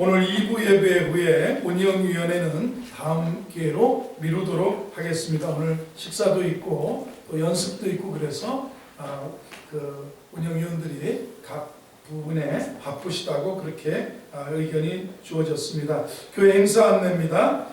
오늘 2부 예배 후에 운영위원회는 다음 기회로 미루도록 하겠습니다. 오늘 식사도 있고 또 연습도 있고 그래서 그 운영위원들이 각 부분에 바쁘시다고 그렇게 의견이 주어졌습니다. 교회 행사 안내입니다.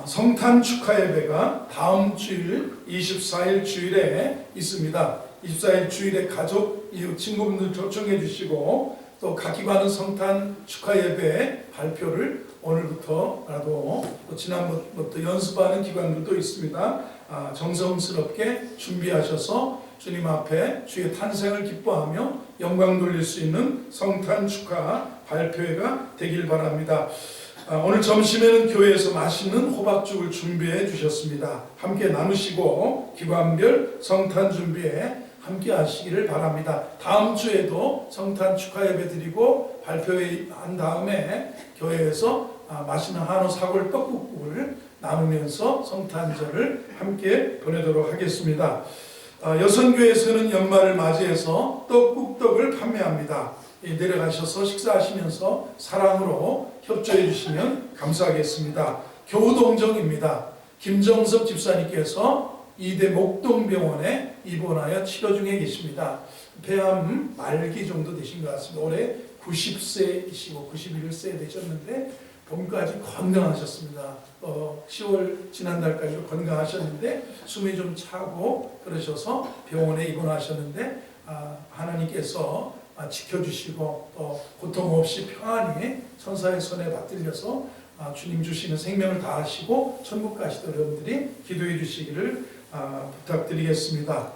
성탄 축하 예배가 다음 주일 24일 주일에 있습니다. 24일 주일에 가족, 이웃, 친구분들 초청해 주시고 또 각 기관은 성탄 축하 예배 발표를 오늘부터라도 또 지난번부터 연습하는 기관들도 있습니다. 정성스럽게 준비하셔서 주님 앞에 주의 탄생을 기뻐하며 영광 돌릴 수 있는 성탄 축하 발표회가 되길 바랍니다. 오늘 점심에는 교회에서 맛있는 호박죽을 준비해 주셨습니다. 함께 나누시고 기관별 성탄 준비에 함께 하시기를 바랍니다. 다음 주에도 성탄 축하 예배 드리고 발표회 한 다음에 교회에서 맛있는 한우 사골 떡국을 나누면서 성탄절을 함께 보내도록 하겠습니다. 여성교회에서는 연말을 맞이해서 떡국떡을 판매합니다. 내려가셔서 식사하시면서 사랑으로 협조해 주시면 감사하겠습니다. 교우동정입니다. 김정섭 집사님께서 이대 목동병원에 입원하여 치료 중에 계십니다. 폐암 말기 정도 되신 것 같습니다. 올해 90세이시고 91세 되셨는데 봄까지 건강하셨습니다. 10월 지난달까지 건강하셨는데 숨이 좀 차고 그러셔서 병원에 입원하셨는데 하나님께서 지켜주시고 또 고통 없이 평안히 천사의 손에 받들려서 주님 주시는 생명을 다하시고 천국 가시도록 여러분들이 기도해 주시기를 부탁드리겠습니다.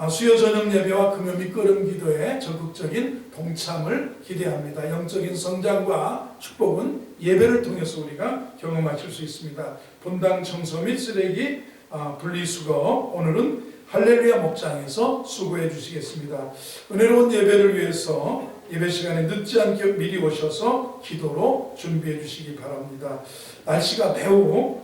수요 저녁 예배와 금요 밑거름 기도에 적극적인 동참을 기대합니다. 영적인 성장과 축복은 예배를 통해서 우리가 경험하실 수 있습니다. 본당 청소 및 쓰레기 분리수거, 오늘은 할렐루야 목장에서 수고해 주시겠습니다. 은혜로운 예배를 위해서 예배 시간에 늦지 않게 미리 오셔서 기도로 준비해 주시기 바랍니다. 날씨가 매우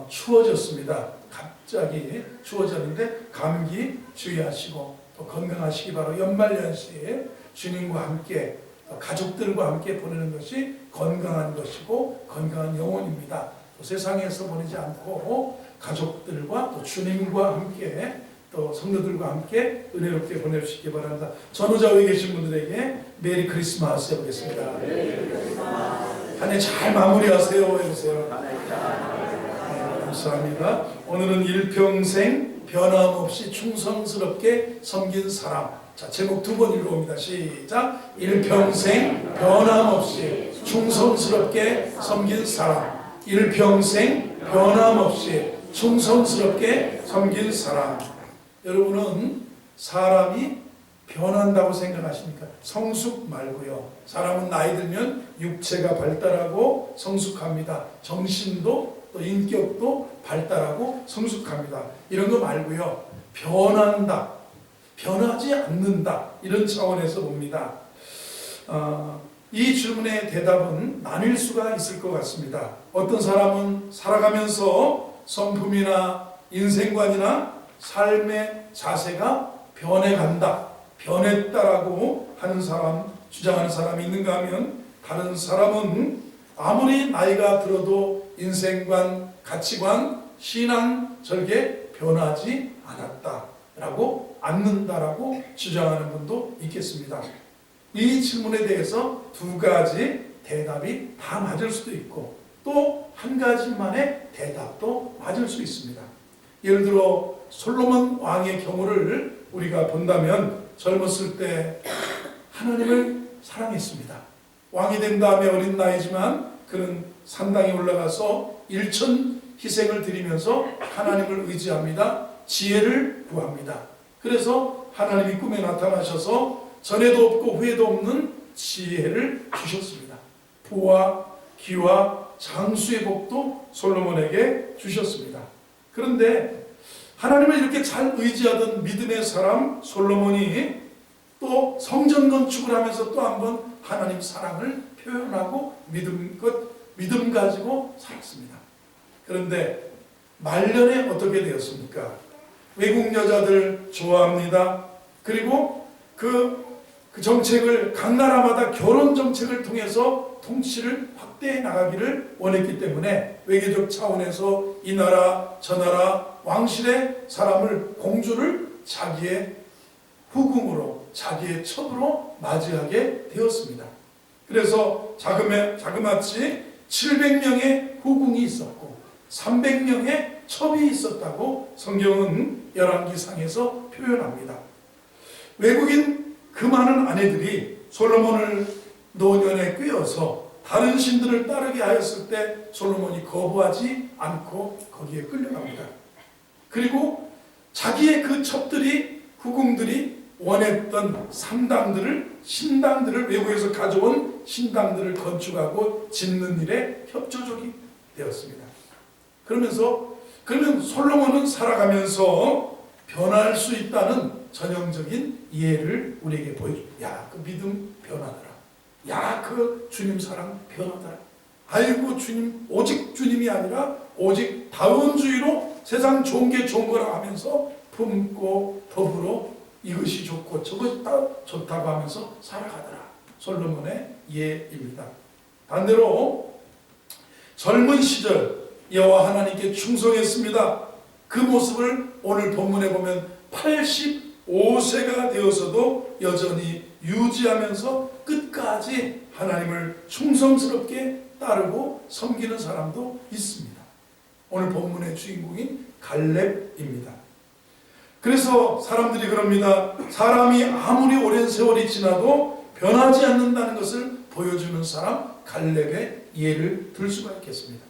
추워졌습니다. 갑자기 추워졌는데 감기 주의하시고 또 건강하시기 바라고 연말연시에 주님과 함께 가족들과 함께 보내는 것이 건강한 것이고 건강한 영혼입니다. 또 세상에서 보내지 않고 가족들과 또 주님과 함께 또 성도들과 함께 은혜롭게 보내주시기 바랍니다. 전후좌우에 계신 분들에게 메리 크리스마스 해보겠습니다. 한 해 잘 마무리하세요. 해보세요. 감사합니다. 오늘은 일평생 변함없이 충성스럽게 섬긴 사람. 자, 제목 두 번 읽어봅니다. 시작. 일평생 변함없이 충성스럽게 섬긴 사람. 일평생 변함없이 충성스럽게 섬긴 사람. 여러분은 사람이 변한다고 생각하십니까? 성숙 말고요. 사람은 나이 들면 육체가 발달하고 성숙합니다. 정신도 또 인격도 발달하고 성숙합니다. 이런 거 말고요. 변한다, 변하지 않는다, 이런 차원에서 봅니다. 이 질문의 대답은 나뉠 수가 있을 것 같습니다. 어떤 사람은 살아가면서 성품이나 인생관이나 삶의 자세가 변해간다, 변했다라고 하는 사람, 주장하는 사람이 있는가 하면, 다른 사람은 아무리 나이가 들어도 인생관, 가치관, 신앙, 절개 변하지 않았다라고 않는다라고 주장하는 분도 있겠습니다. 이 질문에 대해서 두 가지 대답이 다 맞을 수도 있고 또 한 가지만의 대답도 맞을 수 있습니다. 예를 들어 솔로몬 왕의 경우를 우리가 본다면 젊었을 때 하나님을 사랑했습니다. 왕이 된 다음에 어린 나이지만 그는 산당에 올라가서 일천 희생을 드리면서 하나님을 의지합니다. 지혜를 구합니다. 그래서 하나님이 꿈에 나타나셔서 전에도 없고 후에도 없는 지혜를 주셨습니다. 부와 기와 장수의 복도 솔로몬에게 주셨습니다. 그런데 하나님을 이렇게 잘 의지하던 믿음의 사람 솔로몬이 또 성전 건축을 하면서 또 한번 하나님 사랑을 표현하고 믿음 가지고 살았습니다. 그런데 말년에 어떻게 되었습니까? 외국 여자들 좋아합니다. 그리고 그 그 정책을 각 나라마다 결혼 정책을 통해서 통치를 확대해 나가기를 원했기 때문에 외교적 차원에서 이 나라 저 나라 왕실의 사람을 공주를 자기의 후궁으로 자기의 첩으로 맞이하게 되었습니다. 그래서 자그마치 700명의 후궁이 있었고 300명의 첩이 있었다고 성경은 열왕기상에서 표현합니다. 외국인 그 많은 아내들이 솔로몬을 노년에 꿰어서 다른 신들을 따르게 하였을 때 솔로몬이 거부하지 않고 거기에 끌려갑니다. 그리고 자기의 그 첩들이 후궁들이 원했던 신당들을 외국에서 가져온 신당들을 건축하고 짓는 일에 협조적이 되었습니다. 그러면 솔로몬은 살아가면서 변할 수 있다는 전형적인 이해를 우리에게 보여줍니다. 야, 그 믿음 변하더라. 야, 그 주님 사랑 변하더라. 아이고 주님, 오직 주님이 아니라 오직 다원주의로 세상 좋은 게 좋은 거라 하면서 품고 더불어 이것이 좋고 저것이 다 좋다고 하면서 살아가더라. 솔로몬의 예입니다. 반대로 젊은 시절 여호와 하나님께 충성했습니다. 그 모습을 오늘 본문에 보면 85세가 되어서도 여전히 유지하면서 끝까지 하나님을 충성스럽게 따르고 섬기는 사람도 있습니다. 오늘 본문의 주인공인 갈렙입니다. 그래서 사람들이 그럽니다. 사람이 아무리 오랜 세월이 지나도 변하지 않는다는 것을 보여주는 사람 갈렙의 예를 들 수가 있겠습니다.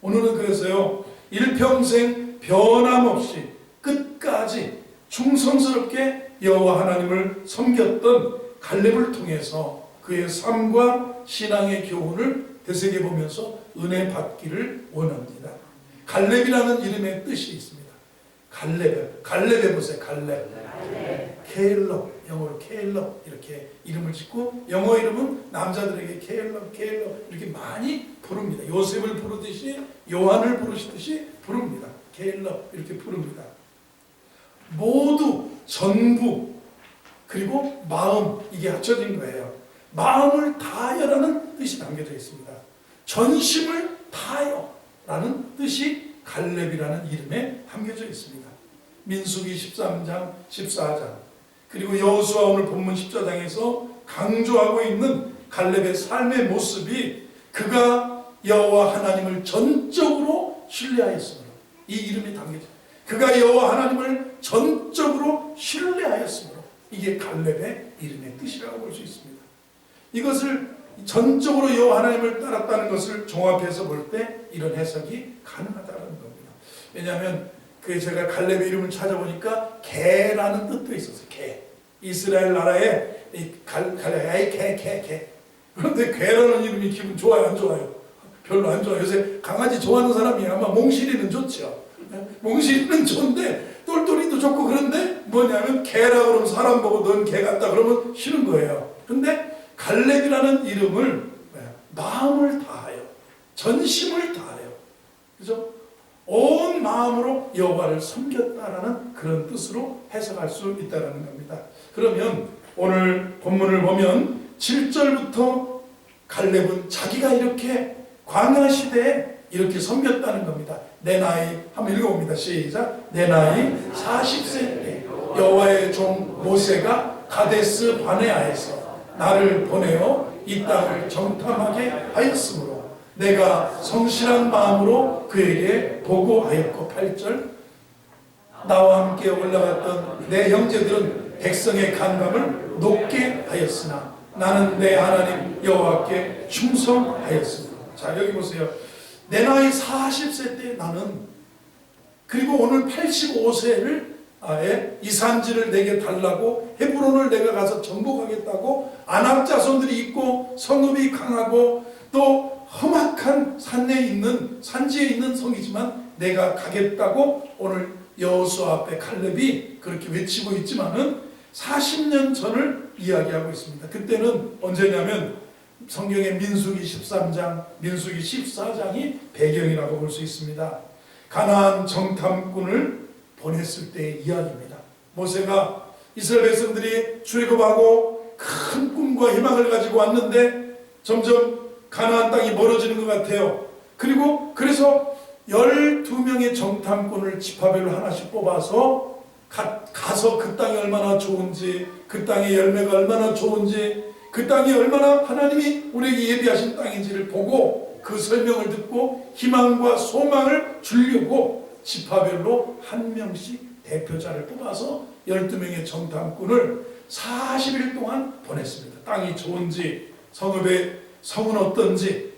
오늘은 그래서요, 일평생 변함없이 끝까지 충성스럽게 여호와 하나님을 섬겼던 갈렙을 통해서 그의 삶과 신앙의 교훈을 되새겨보면서 은혜 받기를 원합니다. 갈렙이라는 이름의 뜻이 있습니다. 갈렙 해보세요. 갈렙. 케일럽, 영어로 케일럽 이렇게 이름을 짓고 영어 이름은 남자들에게 케일럽 이렇게 많이 부릅니다. 요셉을 부르듯이 요한을 부르시듯이 부릅니다. 케일럽 이렇게 부릅니다. 모두 전부 그리고 마음 이게 합쳐진 거예요. 마음을 다하여라는 뜻이 담겨져 있습니다. 전심을 다하여 라는 뜻이 갈렙이라는 이름에 담겨져 있습니다. 민수기 13장 14장 그리고 여호수아 오늘 본문 14장에서 강조하고 있는 갈렙의 삶의 모습이 그가 여호와 하나님을 전적으로 신뢰하였으므로 이 이름이 담겨져 있습니다. 그가 여호와 하나님을 전적으로 신뢰하였으므로 이게 갈렙의 이름의 뜻이라고 볼 수 있습니다. 이것을 전적으로 여호와 하나님을 따랐다는 것을 종합해서 볼 때 이런 해석이 가능하다는 겁니다. 왜냐하면 제가 갈렙의 이름을 찾아보니까 개라는 뜻도 있었어요. 개. 이스라엘 나라에 갈렙 개. 그런데 개라는 이름이 기분 좋아요, 안 좋아요? 별로 안 좋아요. 요새 강아지 좋아하는 사람이 아마 몽실이는 좋죠. 몽실이는 좋은데 똘똘이도 좋고 그런데 뭐냐면 개라 그러면 사람 보고 넌 개 같다 그러면 싫은 거예요. 근데 갈렙이라는 이름을 마음을 다하여 전심을 다하여 그죠? 온 마음으로 여호와를 섬겼다라는 그런 뜻으로 해석할 수 있다는 겁니다. 그러면 오늘 본문을 보면 7절부터 갈렙은 자기가 이렇게 광야 시대에 이렇게 섬겼다는 겁니다. 내 나이 한번 읽어봅니다. 시작. 내 나이 40세 때 여호와의 종 모세가 가데스 바네아에서 나를 보내어 이 땅을 정탐하게 하였으므로 내가 성실한 마음으로 그에게 보고하였고 8절 나와 함께 올라갔던 내 형제들은 백성의 간감을 높게 하였으나 나는 내 하나님 여호와께 충성하였습니다. 자 여기 보세요. 내 나이 40세 때 나는 그리고 오늘 85세를 이 산지를 내게 달라고 헤브론을 내가 가서 정복하겠다고 아낙 자손들이 있고 성읍이 강하고 또 험악한 산지에 있는 성이지만 내가 가겠다고 오늘 여호수아 앞에 칼렙이 그렇게 외치고 있지만은 40년 전을 이야기하고 있습니다. 그때는 언제냐면 성경의 민수기 13장, 민수기 14장이 배경이라고 볼 수 있습니다. 가나안 정탐꾼을 보냈을 때의 이야기입니다. 모세가 이스라엘 백성들이 출애굽하고 큰 꿈과 희망을 가지고 왔는데 점점 가나안 땅이 멀어지는 것 같아요. 그리고 그래서 12명의 정탐꾼을 지파별로 하나씩 뽑아서 가서 그 땅이 얼마나 좋은지, 그 땅의 열매가 얼마나 좋은지, 그 땅이 얼마나 하나님이 우리에게 예비하신 땅인지를 보고 그 설명을 듣고 희망과 소망을 주려고 지파별로 한 명씩 대표자를 뽑아서 12명의 정탐꾼을 40일 동안 보냈습니다. 땅이 좋은지, 성은 어떤지,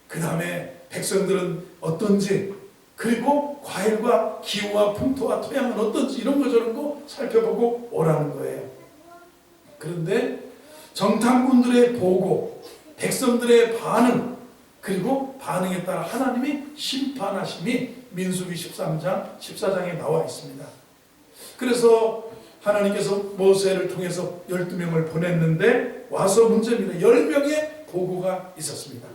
그 다음에 백성들은 어떤지, 그리고 과일과 기후와 풍토와 토양은 어떤지 이런 거 저런 거 살펴보고 오라는 거예요. 그런데 정탐꾼들의 보고, 백성들의 반응, 그리고 반응에 따라 하나님이 심판하심이 민수기 13장, 14장에 나와 있습니다. 그래서 하나님께서 모세를 통해서 12명을 보냈는데 와서 문제입니다. 10명의 보고가 있었습니다.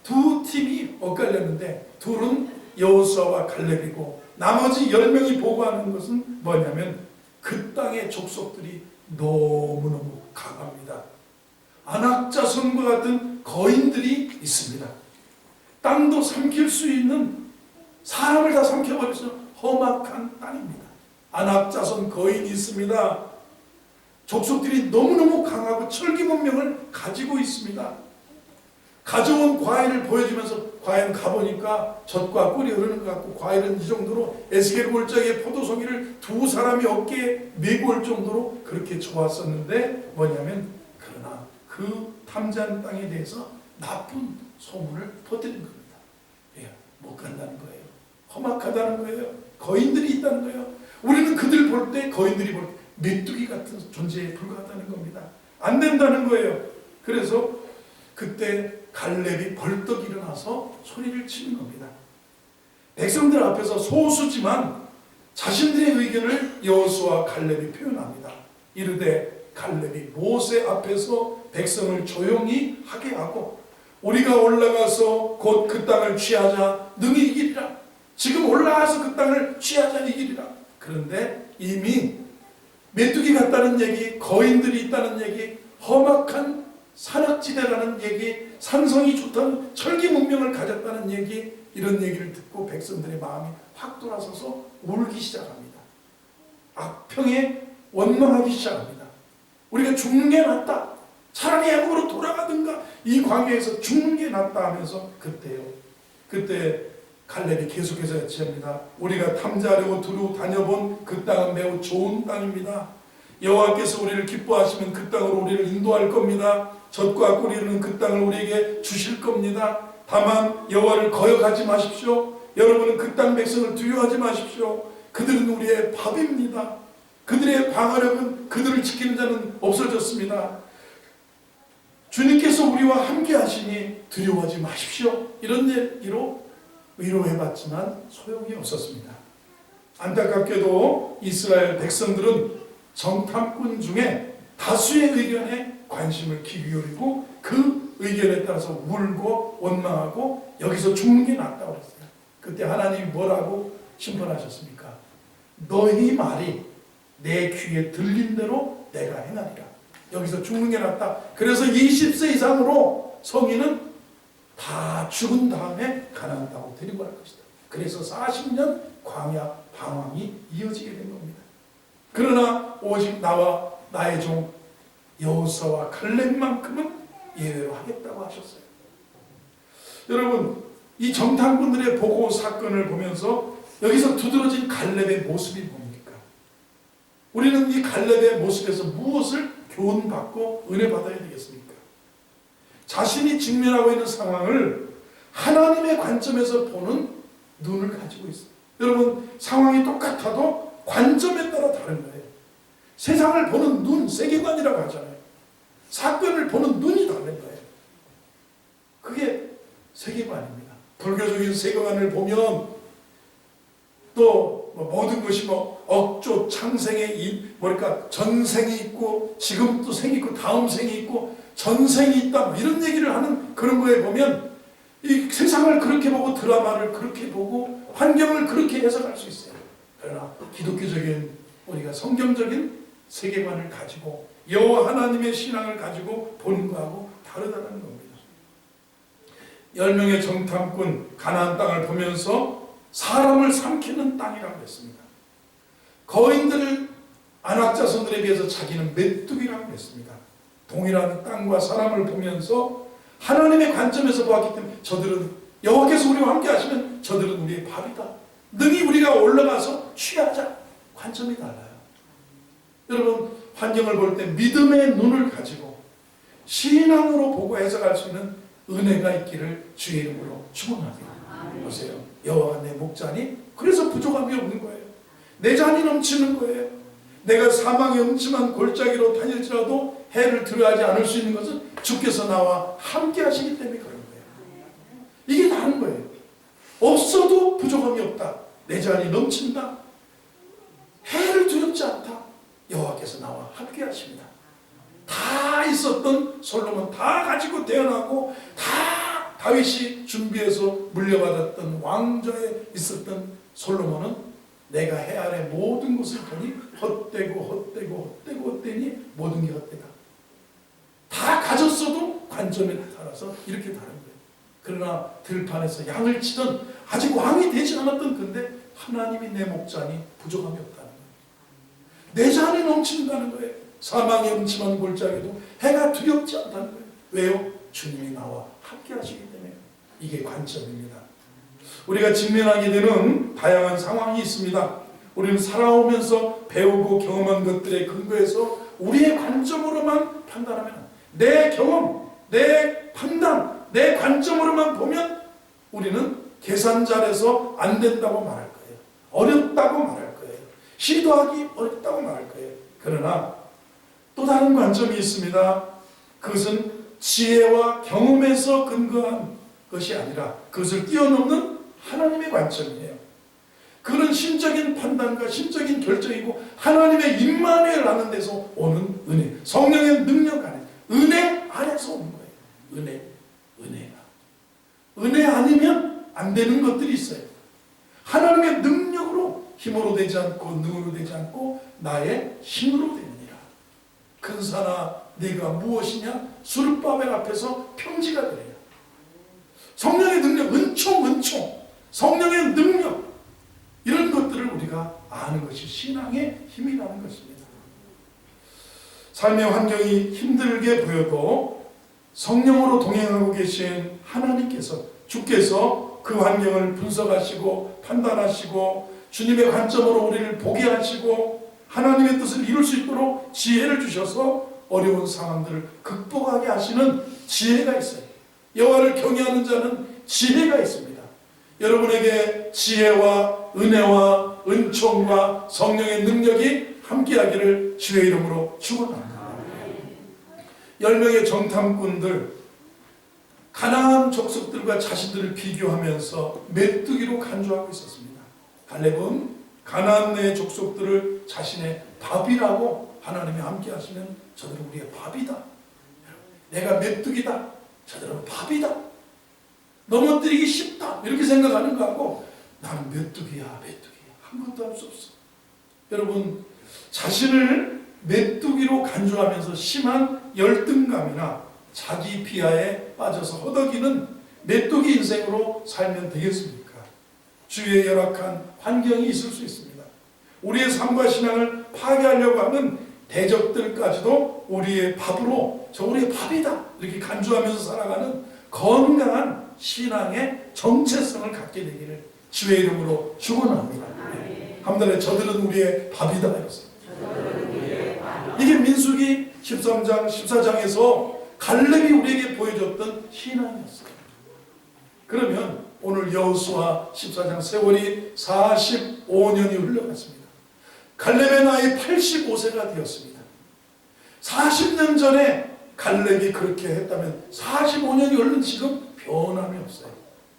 두 팀이 엇갈렸는데 둘은 여호수아와 칼렙이고 나머지 10명이 보고하는 것은 뭐냐면 그 땅의 족속들이 너무너무 강합니다. 안악자손과 같은 거인들이 있습니다. 땅도 삼킬 수 있는, 사람을 다 삼켜버릴 수 있는 험악한 땅입니다. 안악자손 거인이 있습니다. 족속들이 너무너무 강하고 철기 문명을 가지고 있습니다. 가져온 과일을 보여주면서 과연 가보니까 젖과 꿀이 흐르는 것 같고 과일은 이 정도로 에스겔 골짜기에 포도송이를 두 사람이 어깨에 메고 올 정도로 그렇게 좋았었는데 뭐냐면 그러나 그 탐지한 땅에 대해서 나쁜 소문을 퍼뜨린 겁니다. 예, 못 간다는 거예요. 험악하다는 거예요. 거인들이 있다는 거예요. 우리는 그들 볼 때 거인들이 볼 때 메뚜기 같은 존재에 불과하다는 겁니다. 안 된다는 거예요. 그래서 그때 갈렙이 벌떡 일어나서 소리를 치는 겁니다. 백성들 앞에서 소수지만 자신들의 의견을 여호수아와 갈렙이 표현합니다. 이르되 갈렙이 모세 앞에서 백성을 조용히 하게 하고 우리가 올라가서 곧 그 땅을 취하자 능히 이기리라. 지금 올라가서 그 땅을 취하자 이기리라. 그런데 이미 메뚜기 같다는 얘기, 거인들이 있다는 얘기, 험악한 산악지대라는 얘기, 산성이 좋다는 철기 문명을 가졌다는 얘기, 이런 얘기를 듣고 백성들의 마음이 확 돌아서서 울기 시작합니다. 악평에 원망하기 시작합니다. 우리가 죽는 게 낫다. 차라리 애국으로 돌아가든가 이 광야에서 죽는 게 낫다 하면서 그때 갈렙이 계속해서 여치합니다. 우리가 탐지하려고 두루 다녀본 그 땅은 매우 좋은 땅입니다. 여호와께서 우리를 기뻐하시면 그 땅으로 우리를 인도할 겁니다. 젖과 꿀이 흐르는 그 땅을 우리에게 주실 겁니다. 다만 여호와를 거역하지 마십시오. 여러분은 그 땅 백성을 두려워하지 마십시오. 그들은 우리의 밥입니다. 그들의 방어력은, 그들을 지키는 자는 없어졌습니다. 주님께서 우리와 함께 하시니 두려워하지 마십시오. 이런 얘기로 위로해봤지만 소용이 없었습니다. 안타깝게도 이스라엘 백성들은 정탐꾼 중에 다수의 의견에 관심을 기울이고 그 의견에 따라서 울고 원망하고 여기서 죽는 게 낫다고 했어요. 그때 하나님이 뭐라고 심판하셨습니까? 너희 말이 내 귀에 들린 대로 내가 행하리라. 여기서 죽는 게 낫다. 그래서 20세 이상으로 성인은 다 죽은 다음에 가나안 땅으로 데리고 갈 것이다. 그래서 40년 광야 방황이 이어지게 된 겁니다. 그러나 오직 나와 나의 종 여호수아와 갈렙만큼은 예외로 하겠다고 하셨어요. 여러분, 이 정탐꾼들의 보고 사건을 보면서 여기서 두드러진 갈렙의 모습이 뭡니까? 우리는 이 갈렙의 모습에서 무엇을 교훈받고 은혜 받아야 되겠습니까? 자신이 직면하고 있는 상황을 하나님의 관점에서 보는 눈을 가지고 있어요. 여러분, 상황이 똑같아도 관점에 따라 다른 거예요. 세상을 보는 눈, 세계관이라고 하잖아요. 사건을 보는 눈이 다른 거예요. 그게 세계관입니다. 불교적인 세계관을 보면 또 모든 것이 억조, 창생의 전생이 있고 지금도 생이 있고 다음 생이 있고 전생이 있다 이런 얘기를 하는 그런 거에 보면 이 세상을 그렇게 보고 드라마를 그렇게 보고 환경을 그렇게 해석할 수 있어요. 그러나 기독교적인 우리가 성경적인 세계관을 가지고 여호와 하나님의 신앙을 가지고 보는 거하고 다르다는 겁니다. 10명의 정탐꾼 가나안 땅을 보면서 사람을 삼키는 땅이라고 했습니다. 거인들 안악자손들에 비해서 자기는 메뚜기라고 했습니다. 동일한 땅과 사람을 보면서 하나님의 관점에서 보았기 때문에 저들은 여호와께서 우리와 함께 하시면 저들은 우리의 밥이다. 능히 우리가 올라가서 취하자. 관점이 달라요. 여러분, 환경을 볼 때 믿음의 눈을 가지고 신앙으로 보고 해석할 수 있는 은혜가 있기를 주의 이름으로 축원합니다. 보세요. 여호와가 내 목자니 그래서 부족함이 없는 거예요. 내 잔이 넘치는 거예요. 내가 사망의 음침한 골짜기로 다닐지라도 해를 들어가지 않을 수 있는 것은 주께서 나와 함께 하시기 때문에 그런 거예요. 이게 다른 거예요. 없어도 부족함이 없다. 내 잔이 넘친다. 해를 두렵지 않다. 여호와께서 나와 함께 하십니다. 다 있었던 솔로몬, 다 가지고 태어나고 다 다윗이 준비해서 물려받았던 왕좌에 있었던 솔로몬은 내가 해 아래 모든 것을 보니 헛되니 모든 게 헛되다. 다 가졌어도 관점에 따라서 이렇게 다른 거예요. 그러나 들판에서 양을 치던 아직 왕이 되지 않았던 근데 하나님이 내 목자니 부족함이 없다는 거예요. 내 잔이 넘친다는 거예요. 사망의 음침한 골짜기도 해가 두렵지 않다는 거예요. 왜요? 주님이 나와 함께 하시기 때문에. 이게 관점입니다. 우리가 직면하게 되는 다양한 상황이 있습니다. 우리는 살아오면서 배우고 경험한 것들에 근거해서 우리의 관점으로만 판단하면, 내 경험, 내 판단, 내 관점으로만 보면 우리는 계산잘해서 안 된다고 말할 거예요. 어렵다고 말할 거예요. 시도하기 어렵다고 말할 거예요. 그러나 또 다른 관점이 있습니다. 그것은 지혜와 경험에서 근거한 것이 아니라 그것을 뛰어넘는 하나님의 관점이에요. 그런 심적인 판단과 심적인 결정이고 하나님의 임마누엘 라는 데서 오는 은혜, 성령의 능력 안에, 은혜 안에서 오는 거예요. 은혜 아니면 안 되는 것들이 있어요. 하나님의 능력으로, 힘으로 되지 않고 능으로 되지 않고 나의 힘으로 되느니라. 근사나 네가 무엇이냐? 수르바벨 앞에서 평지가 되래요. 성령의 능력, 은총, 성령의 능력, 이런 것들을 우리가 아는 것이 신앙의 힘이라는 것입니다. 삶의 환경이 힘들게 보여도 성령으로 동행하고 계신 하나님께서, 주께서 그 환경을 분석하시고 판단하시고 주님의 관점으로 우리를 보게 하시고 하나님의 뜻을 이룰 수 있도록 지혜를 주셔서 어려운 상황들을 극복하게 하시는 지혜가 있어요. 여호와를 경외하는 자는 지혜가 있습니다. 여러분에게 지혜와 은혜와 은총과 성령의 능력이 함께하기를 주의 이름으로 축원합니다. 10명의 정탐꾼들, 가나안 족속들과 자신들을 비교하면서 메뚜기로 간주하고 있었습니다. 갈렙은 가나안 내 족속들을 자신의 밥이라고, 하나님이 함께 하시면 저들은 우리의 밥이다. 내가 메뚜기다. 저들은 밥이다. 넘어뜨리기 쉽다. 이렇게 생각하는 거하고 나는 메뚜기야. 아무것도 할 수 없어. 여러분, 자신을 메뚜기로 간주하면서 심한 열등감이나 자기 비하에 빠져서 허덕이는 메뚜기 인생으로 살면 되겠습니까? 주위에 열악한 환경이 있을 수 있습니다. 우리의 삶과 신앙을 파괴하려고 하는 대적들까지도 우리의 밥으로, 저 우리의 밥이다 이렇게 간주하면서 살아가는 건강한 신앙의 정체성을 갖게 되기를 주의 이름으로 축원합니다. 한번에 저들은 우리의 밥이다 이랬어요. 이게 민수기 13장 14장에서 갈렙이 우리에게 보여줬던 신앙이었어요. 그러면 오늘 여호수아 14장 세월이 45년이 흘러갔습니다. 갈렙의 나이 85세가 되었습니다. 40년 전에 갈렙이 그렇게 했다면 45년이 흘른 지금 변함이 없어요.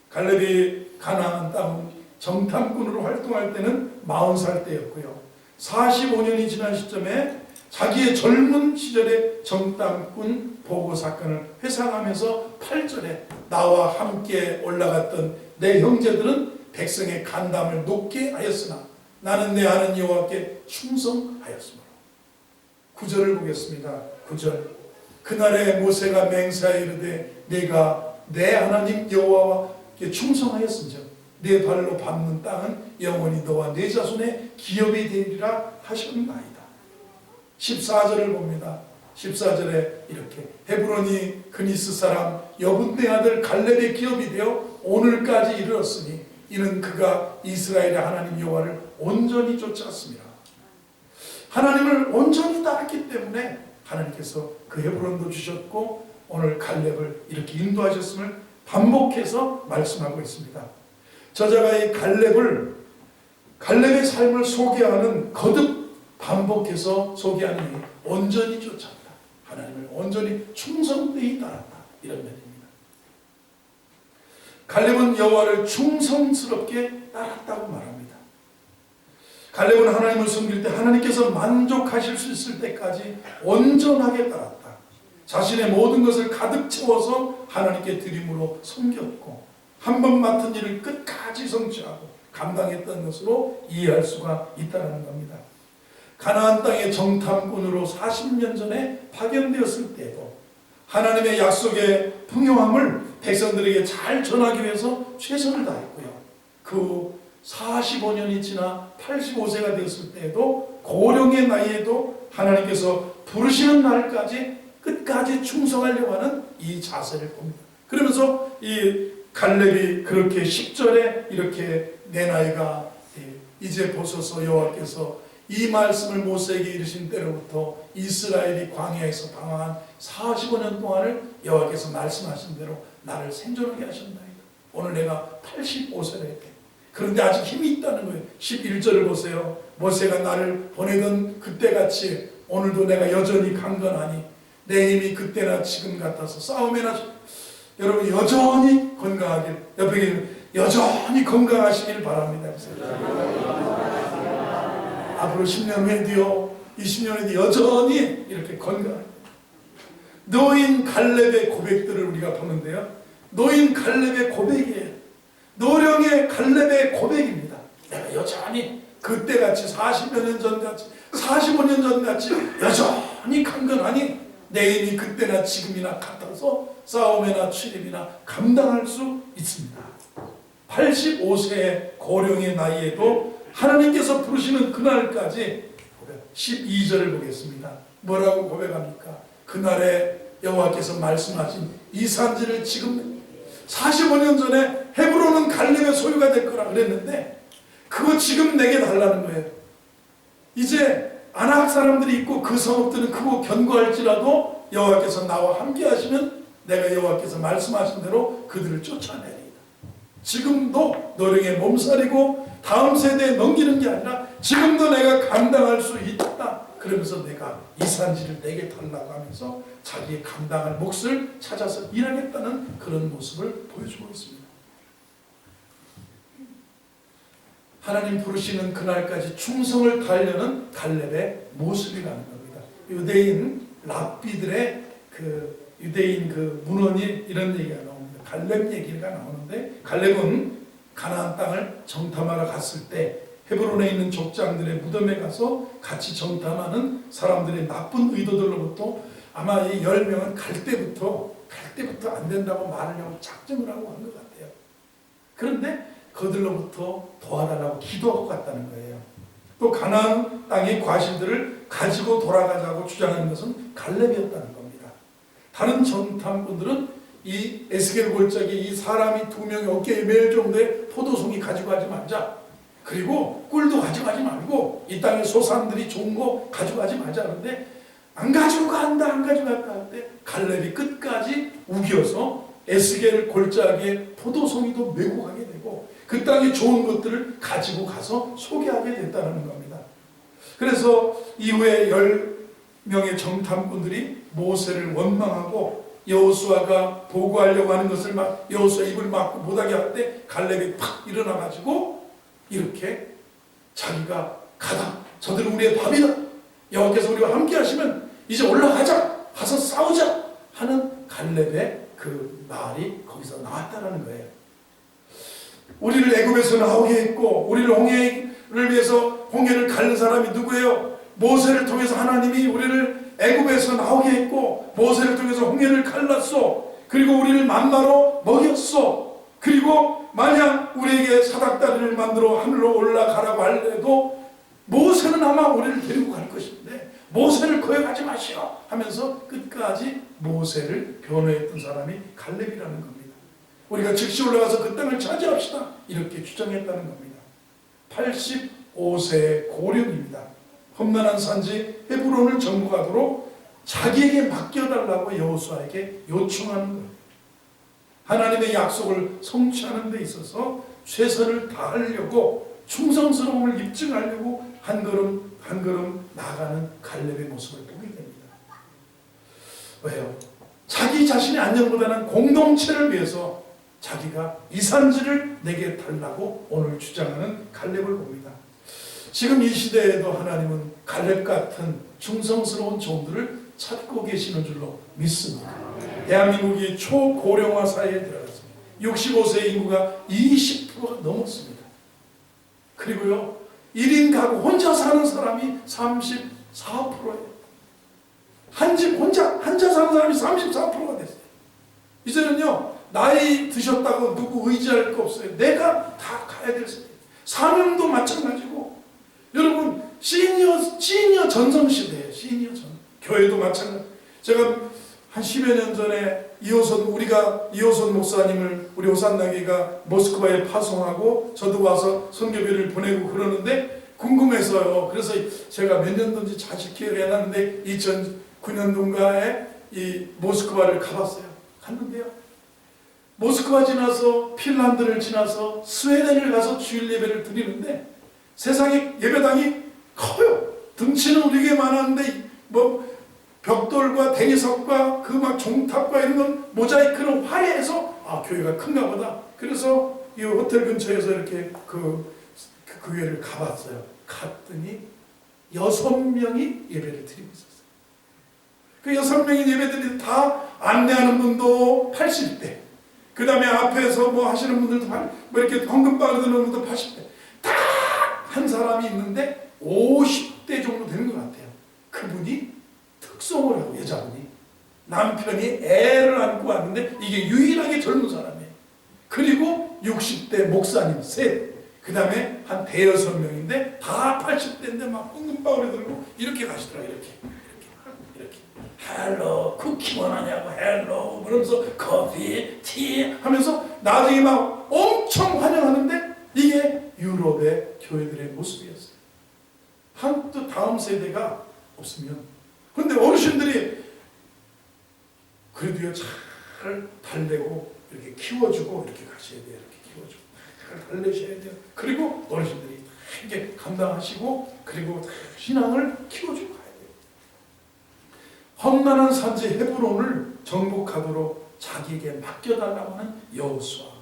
갈렙이 가나안 땅 정탐꾼으로 활동할 때는 40살 때였고요. 45년이 지난 시점에 자기의 젊은 시절의 정탐꾼 보고 사건을 회상하면서 8절에 나와 함께 올라갔던 내 형제들은 백성의 간담을 높게 하였으나 나는 내 하나님 여호와께 충성하였으므로. 9절을 보겠습니다. 9절. 그날에 모세가 맹세하여 이르되 내가 내 하나님 여호와께 충성하였은즉 내 발로 밟는 땅은 영원히 너와 내 자손의 기업이 되리라 하셨나이다. 14절을 봅니다. 14절에 이렇게 헤브론이 그니스 사람 여분네 아들 갈렙의 기업이 되어 오늘까지 이르렀으니 이는 그가 이스라엘의 하나님 여호와를 온전히 쫓았습니다. 하나님을 온전히 따랐기 때문에 하나님께서 그 헤브론도 주셨고 오늘 갈렙을 이렇게 인도하셨음을 반복해서 말씀하고 있습니다. 저자가 이 갈렙의 삶을 소개하는 거듭 반복해서 소개하는 온전히 쫓았다. 하나님을 온전히 충성되이 따랐다. 이런 면입니다. 갈렙은 여호와를 충성스럽게 따랐다고 말합니다. 갈렙은 하나님을 섬길 때 하나님께서 만족하실 수 있을 때까지 온전하게 따랐다. 자신의 모든 것을 가득 채워서 하나님께 드림으로 섬겼고 한 번 맡은 일을 끝까지 성취하고 감당했던 것으로 이해할 수가 있다는 겁니다. 가나안 땅의 정탐꾼으로 40년 전에 파견되었을 때도 하나님의 약속의 풍요함을 백성들에게 잘 전하기 위해서 최선을 다했고요. 그 45년이 지나 85세가 되었을 때에도 고령의 나이에도 하나님께서 부르시는 날까지 끝까지 충성하려고 하는 이 자세를 봅니다. 그러면서 이 갈렙이 그렇게 10절에 이렇게 내 나이가 이제 보소서 여호와께서 이 말씀을 모세에게 이르신 때로부터 이스라엘이 광야에서 방황한 45년 동안을 여호와께서 말씀하신 대로 나를 생존하게 하셨나이다. 오늘 내가 85세라 했대. 그런데 아직 힘이 있다는 거예요. 11절을 보세요. 모세가 나를 보내던 그때같이 오늘도 내가 여전히 강건하니 내 힘이 그때나 지금 같아서 싸움에나 여러분 여전히 건강하길, 옆에 계신 여전히 건강하시길 바랍니다. 앞으로 10년 후에도요, 20년 후에도 여전히 이렇게 건강합니다. 노인 갈렙의 고백들을 우리가 보는데요. 노인 갈렙의 고백이에요. 노령의 갈렙의 고백입니다. 내가 여전히 그때같이 40여 년 전같이 45년 전같이 여전히 강건하니 내 힘이 그때나 지금이나 같아서 싸움이나 출입이나 감당할 수 있습니다. 85세의 고령의 나이에도 하나님께서 부르시는 그날까지 12절을 보겠습니다. 뭐라고 고백합니까? 그날에 여호와께서 말씀하신 이 산지를 지금 45년 전에 헤브론은 갈렙의 소유가 될 거라 그랬는데 그거 지금 내게 달라는 거예요. 이제 아낙 사람들이 있고 그 성읍들은 크고 견고할지라도 여호와께서 나와 함께 하시면 내가 여호와께서 말씀하신 대로 그들을 쫓아내리이다. 지금도 노령의 몸살이고 다음 세대에 넘기는 게 아니라 지금도 내가 감당할 수 있다. 그러면서 내가 이 산지를 내게 달라고 하면서 자기의 감당할 몫을 찾아서 일하겠다는 그런 모습을 보여주고 있습니다. 하나님 부르시는 그날까지 충성을 다하려는 갈렙의 모습이라는 겁니다. 유대인 랍비들의 유대인 문헌이 이런 얘기가 나옵니다. 갈렙 얘기가 나오는데 갈렙은 가나안 땅을 정탐하러 갔을 때 헤브론에 있는 족장들의 무덤에 가서 같이 정탐하는 사람들의 나쁜 의도들로부터 아마 이 10명은 갈 때부터 안 된다고 말을 하고 작정을 하고 한 것 같아요. 그런데 그들로부터 도와달라고 기도하고 갔다는 거예요. 또 가나안 땅의 과실들을 가지고 돌아가자고 주장하는 것은 갈렙이었다는 겁니다. 다른 정탐꾼들은 이 에스겔 골짜기 이 사람이 2명의 어깨에 매일 정도의 포도송이 가지고 가지 말자. 그리고 꿀도 가져가지 말고 이 땅의 소산들이 좋은 거 가져가지 말자. 그런데 안 가지고 간다 안 가지고 간다 할 때 갈렙이 끝까지 우겨서 에스겔 골짜기에 포도송이도 메고 가게 되고 그 땅의 좋은 것들을 가지고 가서 소개하게 됐다는 겁니다. 그래서 이후에 10명의 정탐꾼들이 모세를 원망하고 여호수아가 보고하려고 하는 것을 막 여호수아 입을 막고 못하게 할 때 갈렙이 팍 일어나가지고 이렇게 자기가 가다 저들은 우리의 밥이다 여호와께서 우리와 함께 하시면 이제 올라가자 가서 싸우자 하는 갈렙의 그 말이 거기서 나왔다는 거예요. 우리를 애굽에서 나오게 했고 우리를 홍해를 위해서 홍해를 가른 사람이 누구예요? 모세를 통해서 하나님이 우리를 애굽에서 나오게 했고, 모세를 통해서 홍해를 갈랐소. 그리고 우리를 만나러 먹였소. 그리고 만약 우리에게 사닥다리를 만들어 하늘로 올라가라고 할래도 모세는 아마 우리를 데리고 갈 것인데 모세를 거역하지 마시오 하면서 끝까지 모세를 변호했던 사람이 갈렙이라는 겁니다. 우리가 즉시 올라가서 그 땅을 차지합시다 이렇게 주장했다는 겁니다. 85세의 고령입니다. 험난한 산지 헤브론을 정복하도록 자기에게 맡겨달라고 여호수아에게 요청하는 거예요. 하나님의 약속을 성취하는 데 있어서 최선을 다하려고 충성스러움을 입증하려고 한 걸음 한 걸음 나아가는 갈렙의 모습을 보게 됩니다. 왜요? 자기 자신의 안전보다는 공동체를 위해서 자기가 이 산지를 내게 달라고 오늘 주장하는 갈렙을 봅니다. 지금 이 시대에도 하나님은 갈렙 같은 충성스러운 종들을 찾고 계시는 줄로 믿습니다. 대한민국이 초고령화 사회에 들어갔습니다. 65세 인구가 20%가 넘었습니다. 그리고요 1인 가구 혼자 사는 사람이 34%예요. 한 집 혼자 사는 사람이 34%가 됐어요. 이제는요 나이 드셨다고 누구 의지할 거 없어요. 내가 다 가야 될 수 있어요. 사명도 마찬가지고 여러분 시니어 전성시대예요. 시니어 전 교회도 마찬가지. 제가 한 10여 년 전에 이호선 목사님을 우리 호산나기가 모스크바에 파송하고 저도 와서 선교비를 보내고 그러는데 궁금해서요. 그래서 제가 몇 년도인지 자식 기억이 안 나는데 2009년도인가에 이 모스크바를 가봤어요. 갔는데요. 모스크바 지나서 핀란드를 지나서 스웨덴을 가서 주일 예배를 드리는데 세상에 예배당이 커요. 등치는 우리에게 많았는데 뭐 벽돌과 대리석과 그 막 종탑과 이런 건 모자이크는 화려해서 아 교회가 큰가 보다. 그래서 이 호텔 근처에서 이렇게 그 교회를 가봤어요. 갔더니 6명이 예배를 드리고 있었어요. 그 6명이 예배드리는데 다 안내하는 분도 80대, 그 다음에 앞에서 뭐 하시는 분들도 뭐 이렇게 헌금 받는 분도 80대, 딱 한 사람이 있는데 50대 정도 되는 것 같아요. 그분이 특송을 하고 여자분이 남편이 애를 안고 왔는데 이게 유일하게 젊은 사람이에요. 그리고 60대 목사님 셋, 그 다음에 한 대여섯 명인데 다 80대인데 막 헌금바구니 들고 이렇게 가시더라고요. 이렇게 헬로 쿠키 원하냐고 헬로 그러면서 커피 티 하면서 나중에 막 엄청 환영하는데 이게 유럽의 교회들의 모습이었어요. 한국도 다음 세대가 없으면, 근데 어르신들이 그래도요 잘 달래고 이렇게 키워주고 이렇게 가셔야 돼요. 이렇게 키워주고 잘 달래셔야 돼요. 그리고 어르신들이 이렇게 감당하시고 그리고 신앙을 키워주고 가야 돼요. 험난한 산지 헤브론을 정복하도록 자기에게 맡겨달라고 하는 여호수아.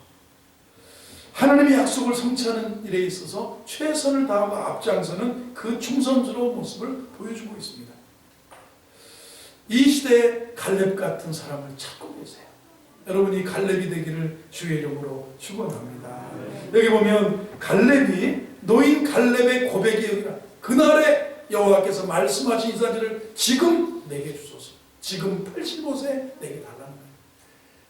하나님의 약속을 성취하는 일에 있어서 최선을 다하고 앞장서는 그 충성스러운 모습을 보여주고 있습니다. 이 시대에 갈렙 같은 사람을 찾고 계세요. 여러분이 갈렙이 되기를 주의 이름으로 축원합니다. 여기 보면 갈렙이 노인 갈렙의 고백이 여기라. 그날에 여호와께서 말씀하신 이 사실을 지금 내게 주소서. 지금 85세 내게 달라는 거예요.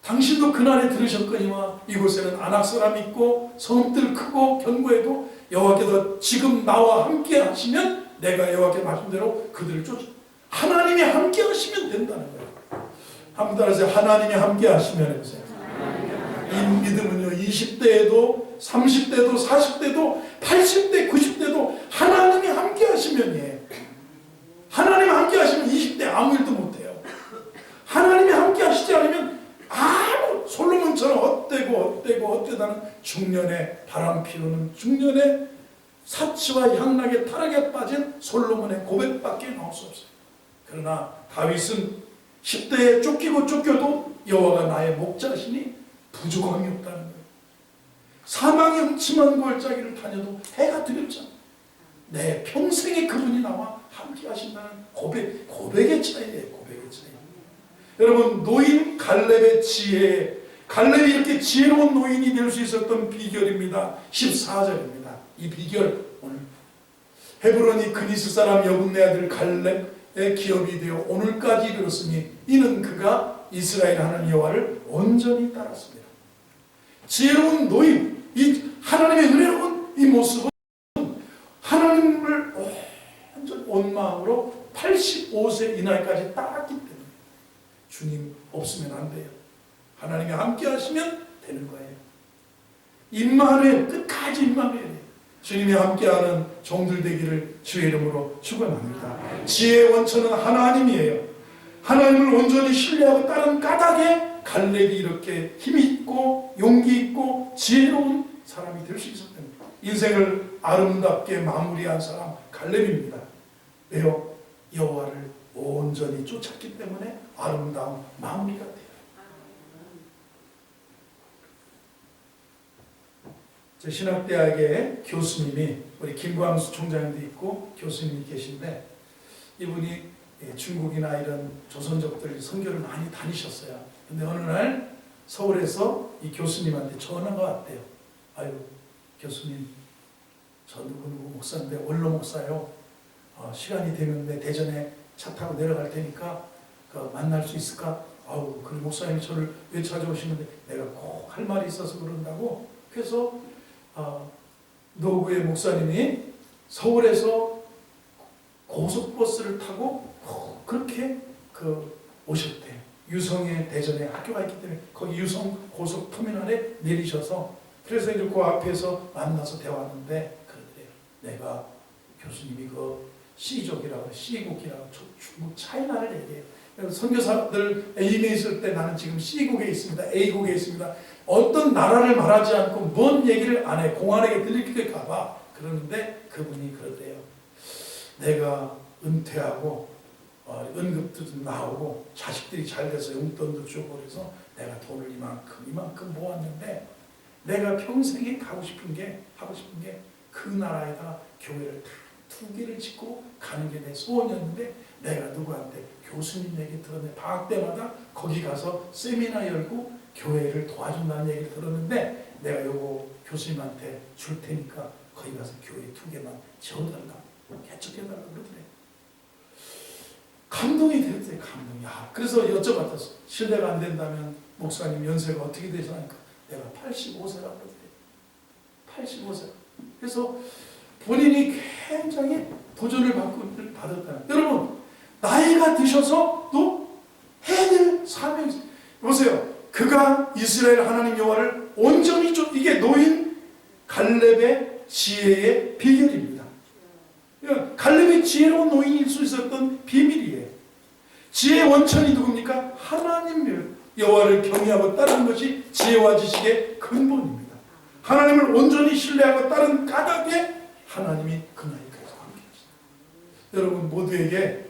당신도 그날에 들으셨거니와 이곳에는 아낙 사람이 있고 성읍들 크고 견고해도 여호와께서 지금 나와 함께 하시면 내가 여호와께 말씀대로 그들을 쫓아. 하나님이 함께 하시면 된다는 거예요. 한번 따라하세요. 하나님이 함께 하시면 해보세요. 이 믿음은요 20대에도 30대도 40대도 80대 90대도 하나님이 함께 하시면이에요. 하나님이 함께 하시면 20대 아무 일도 못해요. 하나님이 함께 하시지 않으면 아무 솔로몬처럼 헛되다는 중년에 바람 피우는 중년에 사치와 향락의 타락에 빠진 솔로몬의 고백밖에 나올 수 없어요. 그러나 다윗은 10대에 쫓겨도 여호와가 나의 목자시니 부족함이 없다는 거예요. 사망의 음침한 골짜기를 다녀도 해가 뜨겁잖아. 내 평생에 그분이 나와 함께 하신다는 고백의 차이예요. 고백의 차이. 여러분 노인 갈렙의 지혜, 갈렙이 이렇게 지혜로운 노인이 될 수 있었던 비결입니다. 14절입니다. 이 비결 오늘 헤브론이 그니스 사람 여분네 아들 갈렙의 기업이 되어 오늘까지 이르렀으니 이는 그가 이스라엘 하나님 여호와를 온전히 따랐습니다. 지혜로운 노인, 이 하나님의 은혜로운 이 모습은 하나님을 완전 온 마음으로 85세 이날까지 따랐기 때문에 주님 없으면 안 돼요. 하나님이 함께 하시면 되는 거예요. 임마누엘, 끝까지 임마누엘. 주님이 함께하는 종들 되기를 주의 이름으로 축원합니다. 지혜의 원천은 하나님이에요. 하나님을 온전히 신뢰하고 따른 까닭에 갈렙이 이렇게 힘있고 용기 있고 지혜로운 사람이 될 수 있었던 겁니다. 인생을 아름답게 마무리한 사람 갈렙입니다. 왜요? 여호와를 온전히 쫓았기 때문에 아름다운 마무리가 돼요. 제 신학대학의 교수님이 우리 김광수 총장님도 있고 교수님이 계신데 이분이 중국이나 이런 조선족들 선교를 많이 다니셨어요. 근데 어느 날 서울에서 이 교수님한테 전화가 왔대요. 아유 교수님 저 누구누구 목사인데 원로 목사요. 시간이 되면 내 대전에 차 타고 내려갈 테니까 만날 수 있을까? 아우 그래 목사님이 저를 왜 찾아오시는데 내가 꼭 할 말이 있어서 그런다고. 그래서 노구의 목사님이 서울에서 고속버스를 타고 그렇게 오셨대요. 유성의 대전에 학교가 있기 때문에 거기 유성 고속터미널에 내리셔서 그래서 이제 그 앞에서 만나서 대화하는데 그러더래요. 내가 교수님이 C족이라고 C국이라고 중국 차이나를 얘기해요. 선교사들 A국에 있을 때 나는 지금 C국에 있습니다. A국에 있습니다. 어떤 나라를 말하지 않고 뭔 얘기를 안 해. 공안에게 들릴까 봐. 그러는데 그분이 그러대요. 내가 은퇴하고 은급도 좀 나오고 자식들이 잘 돼서 용돈도 주고 그래서 내가 돈을 이만큼 모았는데 내가 평생에 하고 싶은 게 그 나라에다 교회를 다 2개를 짓고 가는 게 내 소원이었는데 내가 누구한테 교수님 얘기 들었는데 방학 때마다 거기 가서 세미나 열고 교회를 도와준다는 얘기를 들었는데 내가 요거 교수님한테 줄 테니까 거기 가서 교회 2개만 지어달라 개척해달라 그러더래. 감동이 되었어요. 감동이. 그래서 여쭤봤었어. 신뢰가 안 된다면 목사님 연세가 어떻게 되시나니까 내가 85세라고 그러더래. 85세. 그래서 본인이 굉장히 도전을 받았다. 여러분 나이가 드셔서 또 해야 될 사명이 있어요. 보세요. 그가 이스라엘 하나님 여호와를 온전히 이게 노인 갈렙의 지혜의 비결입니다. 갈렙이 지혜로운 노인일 수 있었던 비밀이에요. 지혜의 원천이 누굽니까? 하나님 여호와를 경외하고 따르는 것이 지혜와 지식의 근본입니다. 하나님을 온전히 신뢰하고 따른 까닭에 하나님이 그 나이까지 함께하셨습니다. 여러분 모두에게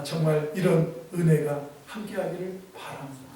정말 이런 은혜가 함께하기를 바랍니다.